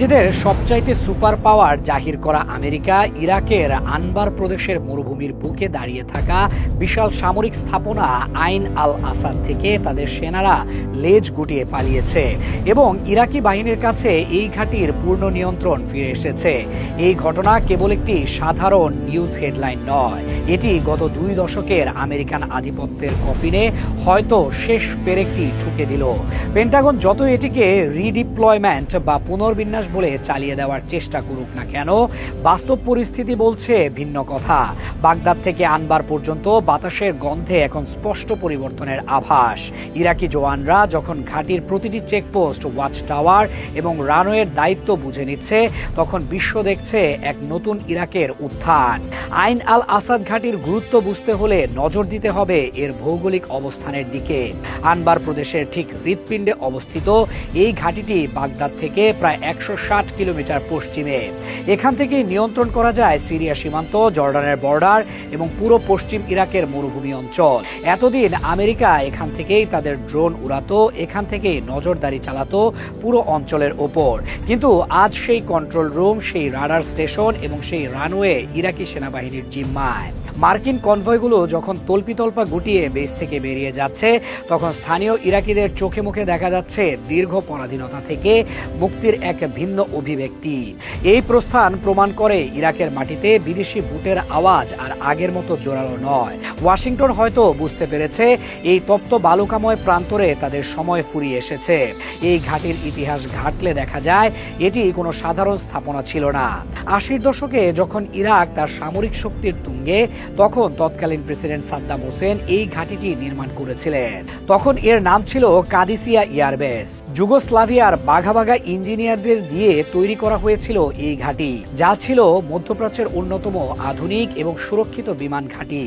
নিজেদের সবচাইতে super power জাহির করা আমেরিকা ইরাকের আনবার প্রদেশের মরুভূমির বুকে দাঁড়িয়ে থাকা বিশাল সামরিক স্থাপনা আইন আল আসাদ থেকে তাদের সেনারা লেজ গুটিয়ে পালিয়েছে এবং ইরাকি বাহিনীর কাছে এই ঘাঁটির পূর্ণ নিয়ন্ত্রণ ফিরে এসেছে। এই ঘটনা কেবল একটি সাধারণ নিউজ হেডলাইন নয়, এটি গত 2 দশকের আমেরিকান আধিপত্যের কফিনে হয়তো শেষ পেরেকটি ঠুকে দিল। পেন্টাগন যত এটিকে রিডিপ্লয়মেন্ট বা পুনর্বিন্যাস বলে চালিয়ে দেওয়ার চেষ্টা করুক না কেন, বাস্তব পরিস্থিতি বলছে ভিন্ন কথা। বাগদাদ থেকে আনবার পর্যন্ত বাতাসের গন্ধে এখন স্পষ্ট পরিবর্তনের আভাস। ইরাকি জওয়ানরা যখন ঘাঁটির প্রতিটি চেকপোস্ট, ওয়াচ টাওয়ার এবং রানওয়ের দায়িত্ব বুঝে নিচ্ছে, তখন বিশ্ব দেখছে এক নতুন ইরাকের উত্থান। আইন আল আসাদ ঘাঁটির গুরুত্ব বুঝতে হলে নজর দিতে হবে এর ভৌগোলিক অবস্থানের দিকে। আনবার প্রদেশের ঠিক হৃৎপিণ্ডে অবস্থিত এই ঘাঁটিটি বাগদাদ থেকে প্রায় 160 কিলোমিটার পশ্চিমে। এখান থেকে নিয়ন্ত্রণ করা যায় সিরিয়া সীমান্ত, জর্ডানের বর্ডার এবং পুরো পশ্চিম ইরাকের মরুভূমি অঞ্চল। এতদিন আমেরিকা এখান থেকেই তাদের ড্রোন উড়াতো, এখান থেকেই নজরদারি চালাতো পুরো অঞ্চলের ওপর। কিন্তু আজ সেই কন্ট্রোল রুম, সেই রাডার স্টেশন এবং সেই রানওয়ে ইরাকি সেনাবাহিনীর জিম্মায়। মার্কিন কনভয়গুলো যখন তল্পিতল্পা গুটিয়ে বেস থেকে বেরিয়ে যাচ্ছে, তখন স্থানীয় ইরাকিদের চোখে মুখে দেখা যাচ্ছে দীর্ঘ পরাধীনতা থেকে মুক্তির এক ভিন্ন অভিব্যক্তি। এই প্রস্থান প্রমাণ করে ইরাকের মাটিতে বিদেশি বুটের আওয়াজ আর আগের মতো জোরালো নয়। ওয়াশিংটন হয়তো বুঝতে পেরেছে এই তপ্ত বালুকাময় প্রান্তরে তাদের সময় ফুরিয়ে এসেছে। এই ঘাটির ইতিহাস ঘাটলে দেখা যায় এটি কোনো সাধারণ স্থাপনা ছিল না। 80-র দশকে যখন ইরাক তার সামরিক শক্তির তুঙ্গে, তখন তৎকালীন প্রেসিডেন্ট সাদ্দাম হোসেন এই ঘাঁটিটি নির্মাণ করেছিলেন। তখন এর নাম ছিল কাদিসিয়া এয়ারবেস। যুগোস্লাভিয়ার বাঘা বাঘা ইঞ্জিনিয়ারদের দিয়ে তৈরি করা হয়েছিল এই ঘাঁটি, যা ছিল মধ্যপ্রাচ্যের অন্যতম আধুনিক এবং সুরক্ষিত বিমান ঘাঁটি।